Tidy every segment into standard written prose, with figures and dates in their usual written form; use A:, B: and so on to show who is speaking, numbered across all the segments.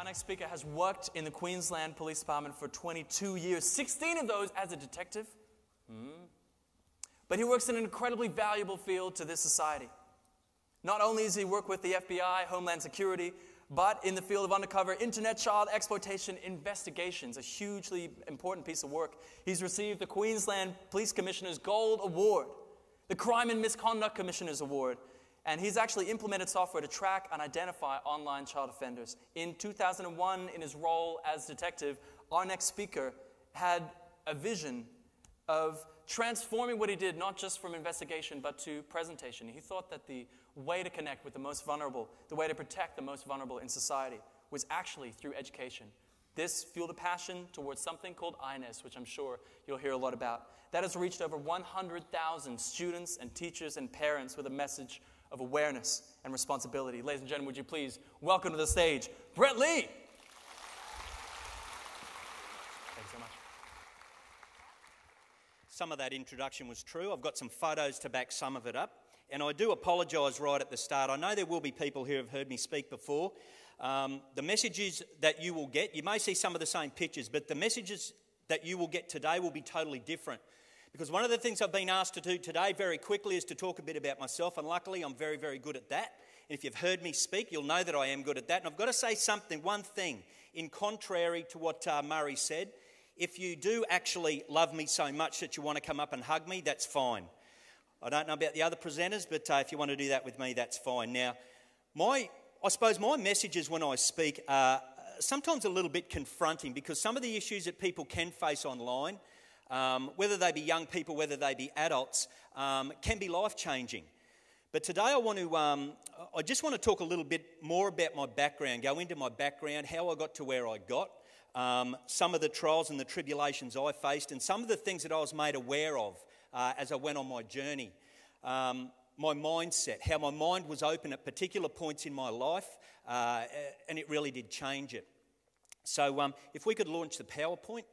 A: Our next speaker has worked in the Queensland Police Department for 22 years, 16 of those as a detective. But he works in an incredibly valuable field to this society. Not only does he work with the FBI, Homeland Security, but in the field of undercover internet child exploitation investigations, a hugely important piece of work. He's received the Queensland Police Commissioner's Gold Award, the Crime and Misconduct Commissioner's Award, and he's actually implemented software to track and identify online child offenders. In 2001, in his role as detective, our next speaker had a vision of transforming what he did, not just from investigation, but to presentation. He thought that the way to connect with the most vulnerable, the way to protect the most vulnerable in society, was actually through education. This fueled a passion towards something called iNESS, which I'm sure you'll hear a lot about. That has reached over 100,000 students and teachers and parents with a message of awareness and responsibility. Ladies and gentlemen, would you please welcome to the stage, Brett Lee. Thanks so much.
B: Some of that introduction was true. I've got some photos to back some of it up. And I do apologise right at the start. I know there will be people who have heard me speak before. The messages that you will get, you may see some of the same pictures, but the messages that you will get today will be totally different. Because one of the things I've been asked to do today very quickly is to talk a bit about myself, and luckily I'm very, very good at that. And if you've heard me speak, you'll know that I am good at that. And I've got to say one thing, in contrary to what Murray said. If you do actually love me so much that you want to come up and hug me, that's fine. I don't know about the other presenters, but if you want to do that with me, that's fine. Now, I suppose my messages when I speak are sometimes a little bit confronting, because some of the issues that people can face online, whether they be young people, whether they be adults, can be life-changing. But today I just want to talk a little bit more about my background, go into my background, how I got to where I got, some of the trials and the tribulations I faced, and some of the things that I was made aware of as I went on my journey. My mindset, how my mind was open at particular points in my life, and it really did change it. So if we could launch the PowerPoint.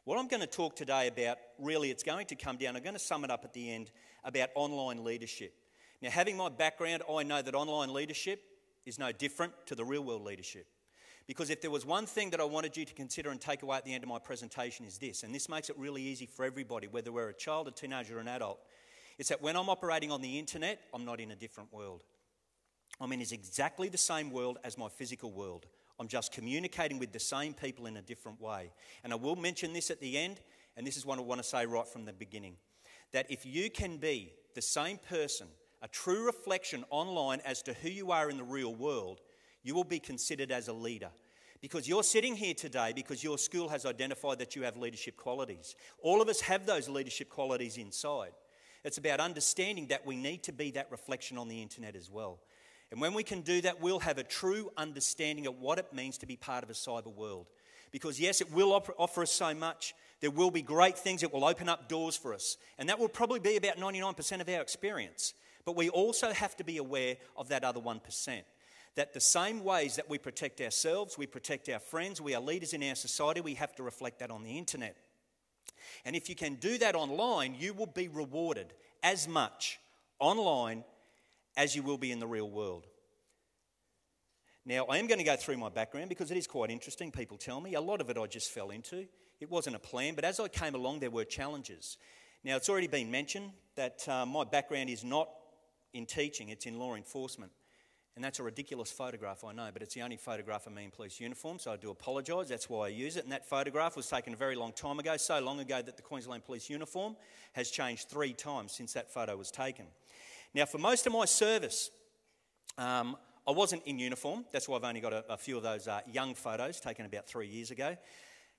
B: What I'm going to talk today about, really, it's going to come down, I'm going to sum it up at the end, about online leadership. Now, having my background, I know that online leadership is no different to the real-world leadership. Because if there was one thing that I wanted you to consider and take away at the end of my presentation is this, and this makes it really easy for everybody, whether we're a child, a teenager, or an adult, it's that when I'm operating on the internet, I'm not in a different world. I'm in exactly the same world as my physical world. I'm just communicating with the same people in a different way. And I will mention this at the end, and this is what I want to say right from the beginning, that if you can be the same person, a true reflection online as to who you are in the real world, you will be considered as a leader. Because you're sitting here today because your school has identified that you have leadership qualities. All of us have those leadership qualities inside. It's about understanding that we need to be that reflection on the internet as well. And when we can do that, we'll have a true understanding of what it means to be part of a cyber world. Because yes, it will offer us so much. There will be great things. It will open up doors for us. And that will probably be about 99% of our experience. But we also have to be aware of that other 1%. That the same ways that we protect ourselves, we protect our friends, we are leaders in our society, we have to reflect that on the internet. And if you can do that online, you will be rewarded as much online as you will be in the real world. Now, I am going to go through my background because it is quite interesting, people tell me. A lot of it I just fell into. It wasn't a plan, but as I came along, there were challenges. Now, it's already been mentioned that my background is not in teaching, it's in law enforcement. And that's a ridiculous photograph, I know, but it's the only photograph of me in police uniform, so I do apologise, that's why I use it. And that photograph was taken a very long time ago, so long ago that the Queensland police uniform has changed 3 times since that photo was taken. Now, for most of my service, I wasn't in uniform. That's why I've only got a few of those young photos taken about 3 years ago.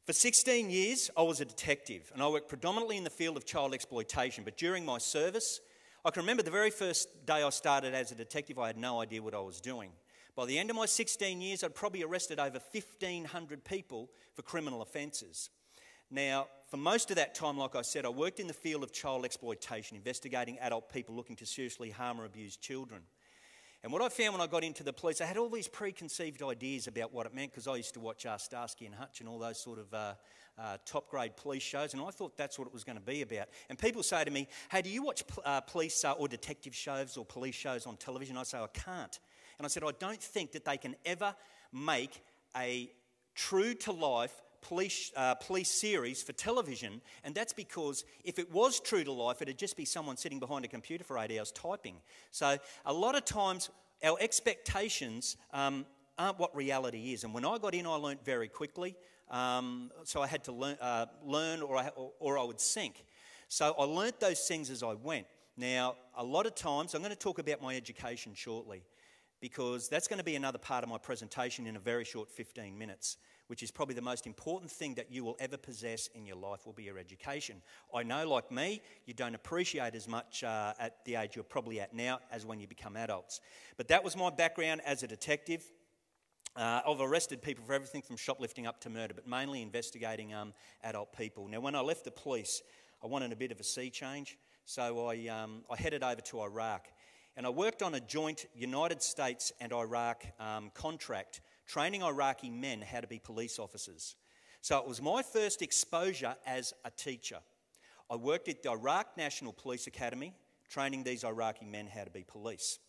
B: For 16 years, I was a detective, and I worked predominantly in the field of child exploitation. But during my service, I can remember the very first day I started as a detective, I had no idea what I was doing. By the end of my 16 years, I'd probably arrested over 1,500 people for criminal offences. Now, for most of that time, like I said, I worked in the field of child exploitation, investigating adult people looking to seriously harm or abuse children. And what I found when I got into the police, I had all these preconceived ideas about what it meant, because I used to watch Starsky and Hutch and all those sort of top-grade police shows, and I thought that's what it was going to be about. And people say to me, hey, do you watch police or detective shows or police shows on television? I say, I can't. And I said, I don't think that they can ever make a true-to-life police series for television, and that's because if it was true to life, it'd just be someone sitting behind a computer for 8 hours typing. So a lot of times our expectations aren't what reality is. And when I got in, I learnt very quickly, so I had to learn or I would sink. So I learnt those things as I went. Now, a lot of times, I'm going to talk about my education shortly, because that's going to be another part of my presentation in a very short 15 minutes, which is probably the most important thing that you will ever possess in your life will be your education. I know, like me, you don't appreciate as much at the age you're probably at now as when you become adults. But that was my background as a detective. I've arrested people for everything from shoplifting up to murder, but mainly investigating adult people. Now, when I left the police, I wanted a bit of a sea change, so I headed over to Iraq. And I worked on a joint United States and Iraq contract, training Iraqi men how to be police officers. So it was my first exposure as a teacher. I worked at the Iraq National Police Academy, training these Iraqi men how to be police.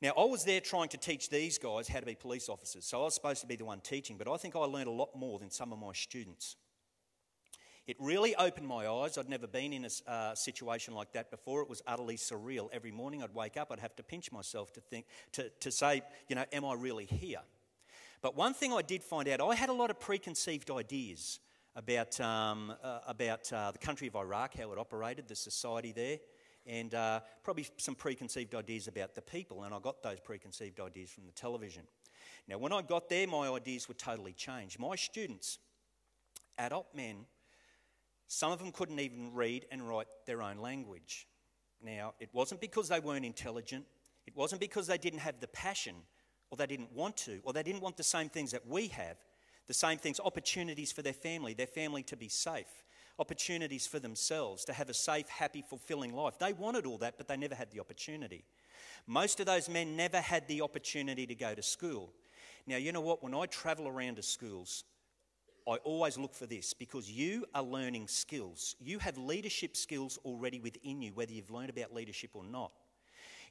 B: Now, I was there trying to teach these guys how to be police officers, so I was supposed to be the one teaching, but I think I learned a lot more than some of my students. It really opened my eyes. I'd never been in a situation like that before. It was utterly surreal. Every morning I'd wake up, I'd have to pinch myself to say, am I really here? But one thing I did find out, I had a lot of preconceived ideas about the country of Iraq, how it operated, the society there, and probably some preconceived ideas about the people, and I got those preconceived ideas from the television. Now, when I got there, my ideas were totally changed. My students, adult men, some of them couldn't even read and write their own language. Now, it wasn't because they weren't intelligent. It wasn't because they didn't have the passion, or they didn't want to, or they didn't want the same things that we have, the same things, opportunities for their family to be safe, opportunities for themselves to have a safe, happy, fulfilling life. They wanted all that, but they never had the opportunity. Most of those men never had the opportunity to go to school. Now, you know what? When I travel around to schools, I always look for this, because you are learning skills. You have leadership skills already within you, whether you've learned about leadership or not.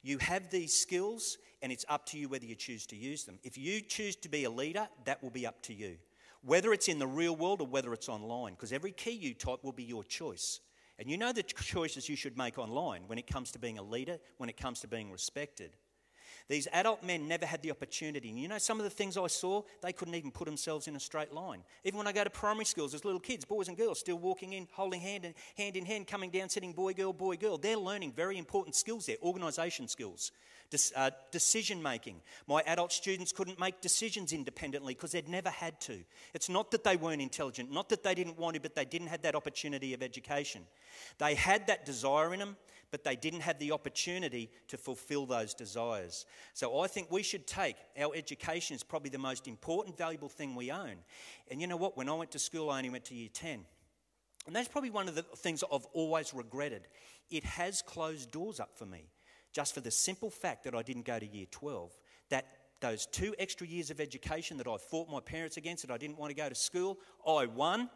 B: You have these skills, and it's up to you whether you choose to use them. If you choose to be a leader, that will be up to you, whether it's in the real world or whether it's online, because every key you type will be your choice. And you know the choices you should make online when it comes to being a leader, when it comes to being respected. These adult men never had the opportunity. And you know, some of the things I saw, they couldn't even put themselves in a straight line. Even when I go to primary schools, there's little kids, boys and girls, still walking in, holding hand in hand, coming down, sitting boy, girl, boy, girl. They're learning very important skills there, organisation skills, decision making. My adult students couldn't make decisions independently because they'd never had to. It's not that they weren't intelligent, not that they didn't want to, but they didn't have that opportunity of education. They had that desire in them, but they didn't have the opportunity to fulfill those desires. So I think we should take our education as probably the most important, valuable thing we own. And you know what? When I went to school, I only went to year 10. And that's probably one of the things I've always regretted. It has closed doors up for me, just for the simple fact that I didn't go to year 12. That those 2 extra years of education that I fought my parents against, that I didn't want to go to school, I won.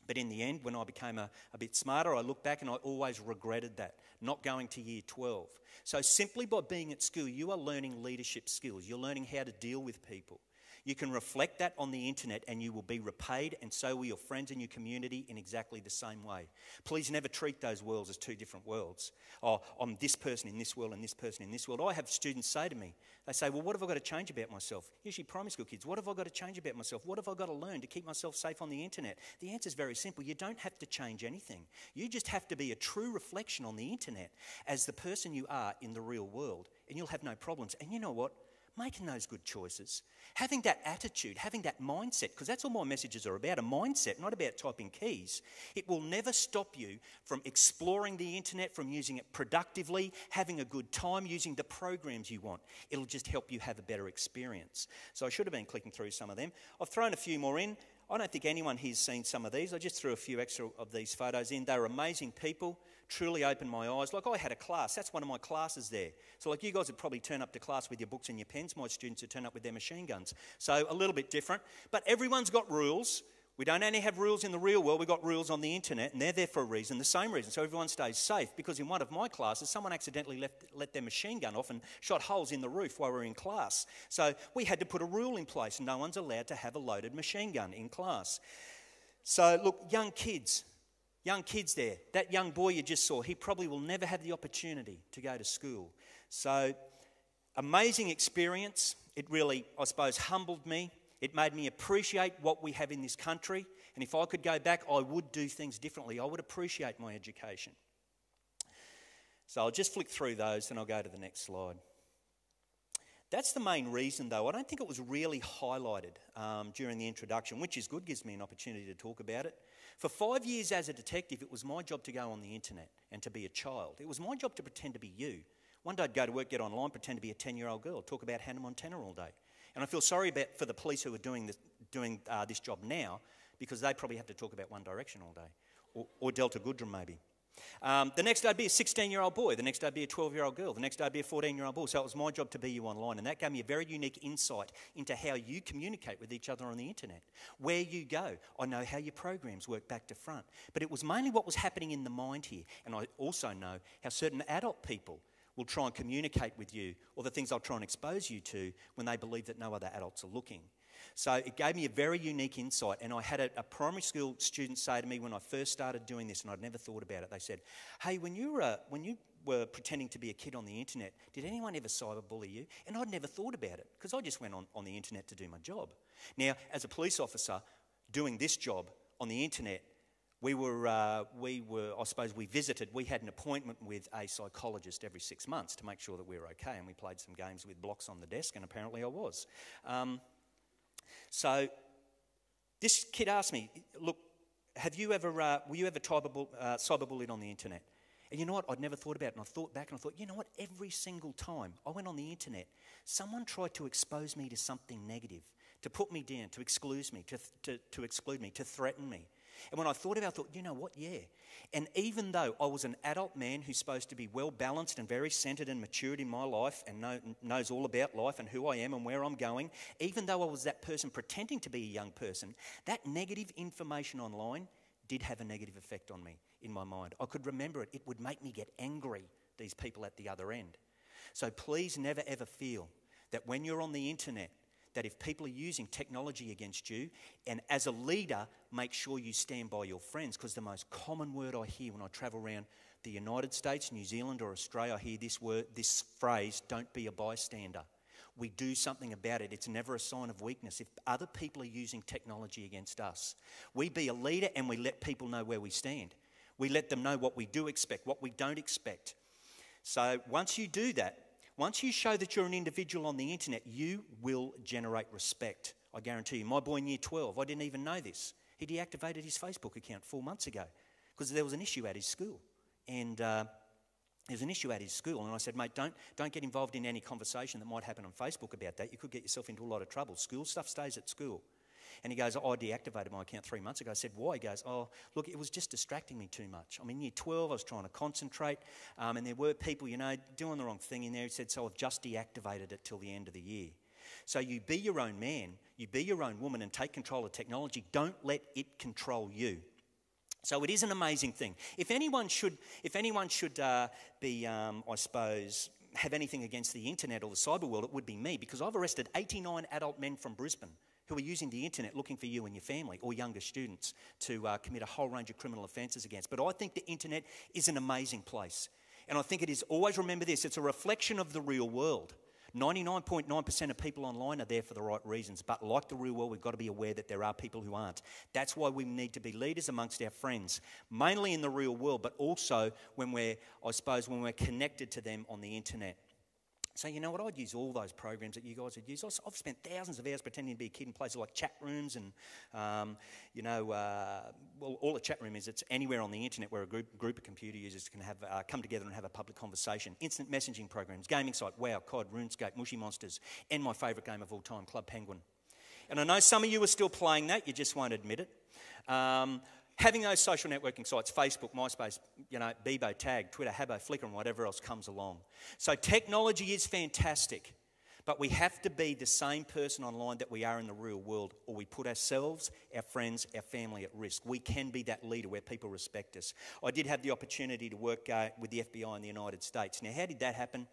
B: But in the end, when I became a bit smarter, I look back and I always regretted that, not going to year 12. So simply by being at school, you are learning leadership skills. You're learning how to deal with people. You can reflect that on the internet and you will be repaid, and so will your friends and your community in exactly the same way. Please never treat those worlds as 2 different worlds. Oh, I'm this person in this world and this person in this world. I have students say to me, they say, well, what have I got to change about myself? Usually primary school kids, what have I got to change about myself? What have I got to learn to keep myself safe on the internet? The answer is very simple. You don't have to change anything. You just have to be a true reflection on the internet as the person you are in the real world, and you'll have no problems. And you know what? Making those good choices, having that attitude, having that mindset, because that's all my messages are about, a mindset, not about typing keys. It will never stop you from exploring the internet, from using it productively, having a good time, using the programs you want. It'll just help you have a better experience. So I should have been clicking through some of them. I've thrown a few more in. I don't think anyone here's seen some of these. I just threw a few extra of these photos in. They're amazing people truly opened my eyes. Like, I had a class. That's one of my classes there. So like, you guys would probably turn up to class with your books and your pens. My students would turn up with their machine guns. So a little bit different. But everyone's got rules. We don't only have rules in the real world, we've got rules on the internet, and they're there for a reason, the same reason, so everyone stays safe. Because in one of my classes, someone accidentally let their machine gun off and shot holes in the roof while we were in class. So we had to put a rule in place. No one's allowed to have a loaded machine gun in class. So look, young kids there, that young boy you just saw, he probably will never have the opportunity to go to school. So amazing experience. It really, I suppose, humbled me. It made me appreciate what we have in this country. And if I could go back, I would do things differently. I would appreciate my education. So I'll just flick through those and I'll go to the next slide. That's the main reason, though. I don't think it was really highlighted during the introduction, which is good, gives me an opportunity to talk about it. For 5 years as a detective, it was my job to go on the internet and to be a child. It was my job to pretend to be you. One day I'd go to work, get online, pretend to be a 10-year-old girl, talk about Hannah Montana all day. And I feel sorry for the police who are doing this job now, because they probably have to talk about One Direction all day, or Delta Goodrum maybe. The next day I'd be a 16-year-old boy, the next day I'd be a 12-year-old girl, the next day I'd be a 14-year-old boy. So it was my job to be you online, and that gave me a very unique insight into how you communicate with each other on the internet, where you go. I know how your programs work back to front, but it was mainly what was happening in the mind here, and I also know how certain adult people will try and communicate with you, or the things they'll try and expose you to when they believe that no other adults are looking. So it gave me a very unique insight, and I had a primary school student say to me when I first started doing this, and I'd never thought about it, they said, hey, when you were pretending to be a kid on the internet, did anyone ever cyberbully you? And I'd never thought about it, because I just went on the internet to do my job. Now, as a police officer doing this job on the internet, we had an appointment with a psychologist every 6 months to make sure that we were okay, and we played some games with blocks on the desk, and apparently I was. So this kid asked me, look, were you ever cyberbullied on the internet? And you know what, I'd never thought about it, and I thought back and I thought, you know what, every single time I went on the internet, someone tried to expose me to something negative, to put me down, to exclude me, to exclude me, to threaten me. And when I thought about it, I thought, you know what, yeah. And even though I was an adult man who's supposed to be well-balanced and very centred and matured in my life and knows all about life and who I am and where I'm going, even though I was that person pretending to be a young person, that negative information online did have a negative effect on me in my mind. I could remember it. It would make me get angry, these people at the other end. So please never ever feel that when you're on the internet, that if people are using technology against you, and as a leader, make sure you stand by your friends, because the most common word I hear when I travel around the United States, New Zealand or Australia, I hear this phrase, don't be a bystander. We do something about it. It's never a sign of weakness. If other people are using technology against us, we be a leader and we let people know where we stand. We let them know what we do expect, what we don't expect. So once you do that, once you show that you're an individual on the internet, you will generate respect. I guarantee you. My boy in year 12, I didn't even know this. He deactivated his Facebook account 4 months ago because there was an issue at his school. And and I said, mate, don't get involved in any conversation that might happen on Facebook about that. You could get yourself into a lot of trouble. School stuff stays at school. And he goes, I deactivated my account 3 months ago. I said, why? He goes, oh, look, it was just distracting me too much. I'm in year 12, I was trying to concentrate, and there were people, doing the wrong thing in there. He said, so I've just deactivated it till the end of the year. So you be your own man, you be your own woman, and take control of technology. Don't let it control you. So it is an amazing thing. If anyone should be, I suppose, have anything against the internet or the cyber world, it would be me, because I've arrested 89 adult men from Brisbane who are using the internet looking for you and your family or younger students to commit a whole range of criminal offences against. But I think the internet is an amazing place. And I think it is, always remember this, it's a reflection of the real world. 99.9% of people online are there for the right reasons. But like the real world, we've got to be aware that there are people who aren't. That's why we need to be leaders amongst our friends, mainly in the real world, but also when we're connected to them on the internet. So you know what, I'd use all those programs that you guys would use. I've spent thousands of hours pretending to be a kid in places like chat rooms and, all a chat room is, it's anywhere on the internet where a group of computer users can have come together and have a public conversation. Instant messaging programs, gaming site, WoW, COD, RuneScape, Mushy Monsters, and my favourite game of all time, Club Penguin. And I know some of you are still playing that, you just won't admit it. having those social networking sites, Facebook, MySpace, Bebo, Tag, Twitter, Habbo, Flickr, and whatever else comes along. So technology is fantastic, but we have to be the same person online that we are in the real world, or we put ourselves, our friends, our family at risk. We can be that leader where people respect us. I did have the opportunity to work with the FBI in the United States. Now, how did that happen?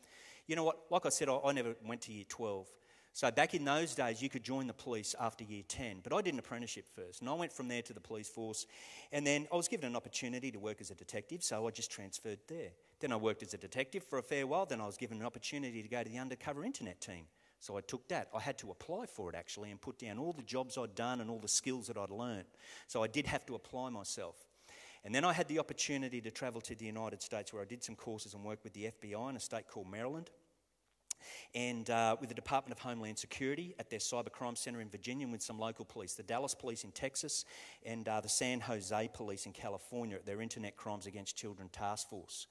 B: You know what? Like I said, I never went to year 12. So back in those days, you could join the police after year 10. But I did an apprenticeship first, and I went from there to the police force. And then I was given an opportunity to work as a detective, so I just transferred there. Then I worked as a detective for a fair while. Then I was given an opportunity to go to the undercover internet team. So I took that. I had to apply for it, actually, and put down all the jobs I'd done and all the skills that I'd learned. So I did have to apply myself. And then I had the opportunity to travel to the United States, where I did some courses and worked with the FBI in a state called Maryland, and with the Department of Homeland Security at their cybercrime centre in Virginia, and with some local police, the Dallas Police in Texas and the San Jose Police in California at their Internet Crimes Against Children Task Force.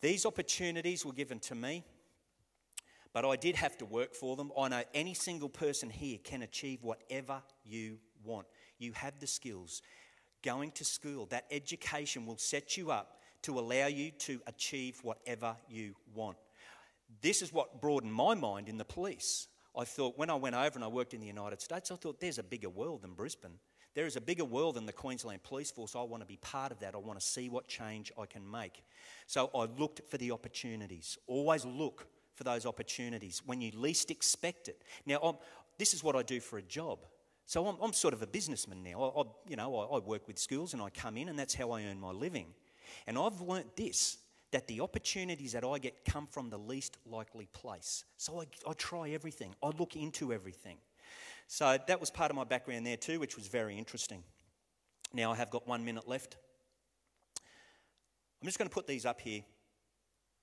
B: These opportunities were given to me, but I did have to work for them. I know any single person here can achieve whatever you want. You have the skills. Going to school, that education will set you up to allow you to achieve whatever you want. This is what broadened my mind in the police. I thought, when I went over and I worked in the United States, I thought there's a bigger world than Brisbane. There is a bigger world than the Queensland Police Force. I want to be part of that. I want to see what change I can make. So I looked for the opportunities. Always look for those opportunities when you least expect it. Now, this is what I do for a job. So I'm sort of a businessman now. I work with schools and I come in, and that's how I earn my living. And I've learnt this, that the opportunities that I get come from the least likely place. So I try everything. I look into everything. So that was part of my background there too, which was very interesting. Now I have got 1 minute left. I'm just going to put these up here.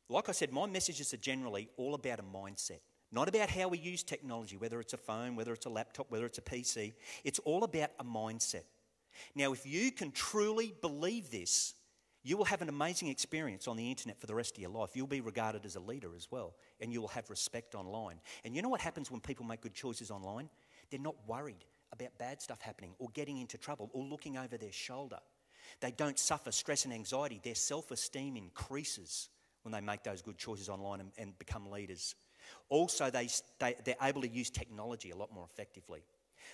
B: Like I said, my messages are generally all about a mindset. Not about how we use technology, whether it's a phone, whether it's a laptop, whether it's a PC. It's all about a mindset. Now, if you can truly believe this, you will have an amazing experience on the internet for the rest of your life. You'll be regarded as a leader as well, and you will have respect online. And you know what happens when people make good choices online? They're not worried about bad stuff happening or getting into trouble or looking over their shoulder. They don't suffer stress and anxiety. Their self-esteem increases when they make those good choices online and become leaders. Also, they're able to use technology a lot more effectively.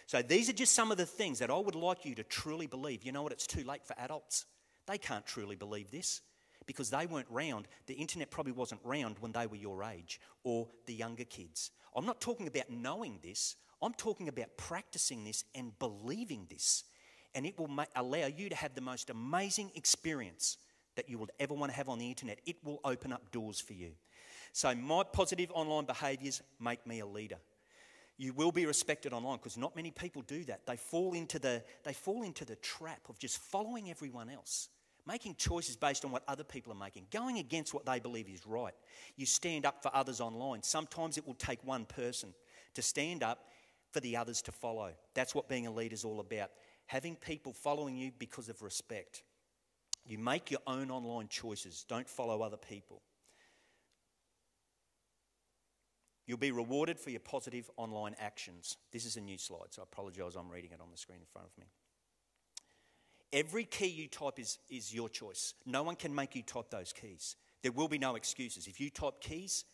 B: So these are just some of the things that I would like you to truly believe. You know what? It's too late for adults. They can't truly believe this because they weren't round. The internet probably wasn't round when they were your age or the younger kids. I'm not talking about knowing this. I'm talking about practicing this and believing this. And it will allow you to have the most amazing experience that you will ever want to have on the internet. It will open up doors for you. So my positive online behaviours make me a leader. You will be respected online because not many people do that. They fall into the trap of just following everyone else, making choices based on what other people are making, going against what they believe is right. You stand up for others online. Sometimes it will take one person to stand up for the others to follow. That's what being a leader is all about, having people following you because of respect. You make your own online choices. Don't follow other people. You'll be rewarded for your positive online actions. This is a new slide, so I apologise, I'm reading it on the screen in front of me. Every key you type is your choice. No one can make you type those keys. There will be no excuses. If you type keys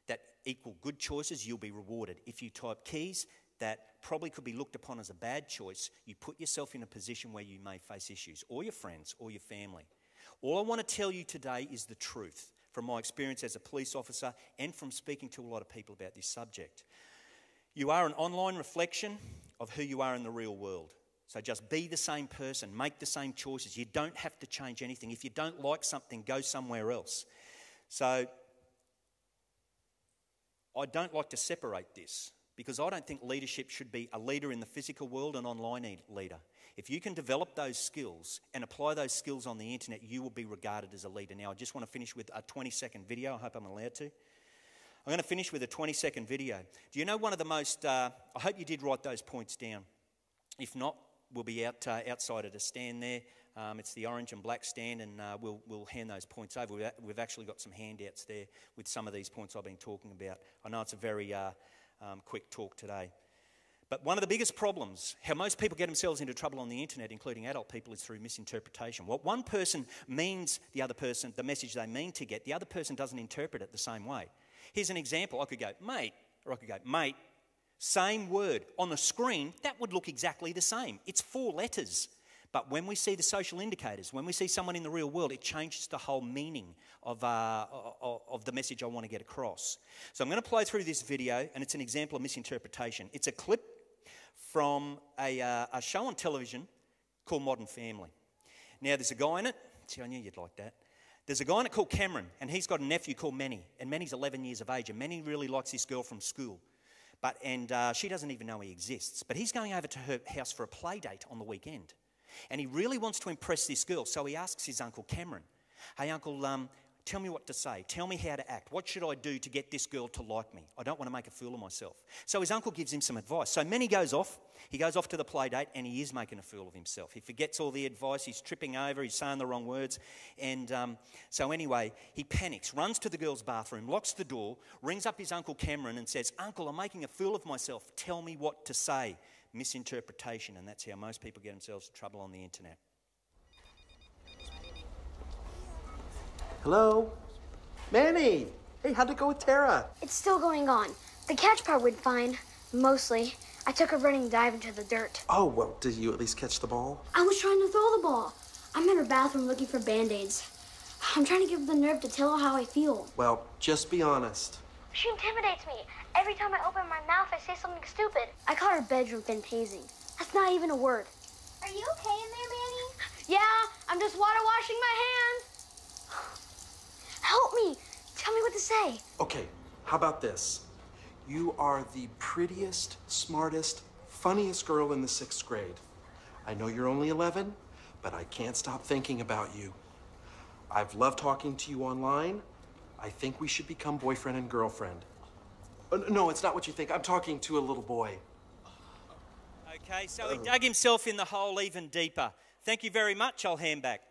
B: that equal good choices, you'll be rewarded. If you type keys that probably could be looked upon as a bad choice, you put yourself in a position where you may face issues, or your friends, or your family. All I want to tell you today is the truth from my experience as a police officer and from speaking to a lot of people about this subject. You are an online reflection of who you are in the real world. So just be the same person, make the same choices. You don't have to change anything. If you don't like something, go somewhere else. So I don't like to separate this because I don't think leadership should be a leader in the physical world and online leader. If you can develop those skills and apply those skills on the internet, you will be regarded as a leader. Now, I just want to finish with a 20-second video. I hope I'm allowed to. I'm going to finish with a 20-second video. Do you know one of the most... I hope you did write those points down. If not, we'll be outside at a stand there. It's the orange and black stand, and we'll hand those points over. We've actually got some handouts there with some of these points I've been talking about. I know it's a very quick talk today. But one of the biggest problems, how most people get themselves into trouble on the internet, including adult people, is through misinterpretation. What one person means the other person, the message they mean to get, the other person doesn't interpret it the same way. Here's an example. I could go, mate, or I could go, mate. Same word. On the screen, that would look exactly the same. It's 4 letters. But when we see the social indicators, when we see someone in the real world, it changes the whole meaning of the message I want to get across. So I'm going to play through this video, and it's an example of misinterpretation. It's a clip from a show on television called Modern Family. Now, there's a guy in it. See, I knew you'd like that. There's a guy in it called Cameron, and he's got a nephew called Manny, and Manny's 11 years of age, and Manny really likes this girl from school. And she doesn't even know he exists. But he's going over to her house for a play date on the weekend. And he really wants to impress this girl, so he asks his Uncle Cameron, hey, Uncle, tell me what to say. Tell me how to act. What should I do to get this girl to like me? I don't want to make a fool of myself. So his uncle gives him some advice. So Manny goes off. He goes off to the play date, and he is making a fool of himself. He forgets all the advice. He's tripping over. He's saying the wrong words. And so anyway, he panics, runs to the girl's bathroom, locks the door, rings up his Uncle Cameron and says, Uncle, I'm making a fool of myself. Tell me what to say. Misinterpretation, and that's how most people get themselves in trouble on the internet.
C: Hello? Manny! Hey, how'd it go with Tara?
D: It's still going on. The catch part went fine, mostly. I took a running dive into the dirt.
C: Oh, well, did you at least catch the ball?
D: I was trying to throw the ball. I'm in her bathroom looking for Band-Aids. I'm trying to give her the nerve to tell her how I feel.
C: Well, just be honest.
D: She intimidates me. Every time I open my mouth, I say something stupid. I call her bedroom fantasing. That's not even a word.
E: Are you okay in there, Manny?
D: Yeah, I'm just water washing my hands. Help me. Tell me what to say.
C: Okay, how about this? You are the prettiest, smartest, funniest girl in the 6th grade. I know you're only 11, but I can't stop thinking about you. I've loved talking to you online. I think we should become boyfriend and girlfriend. No, it's not what you think. I'm talking to a little boy.
B: Okay, so he dug himself in the hole even deeper. Thank you very much. I'll hand back.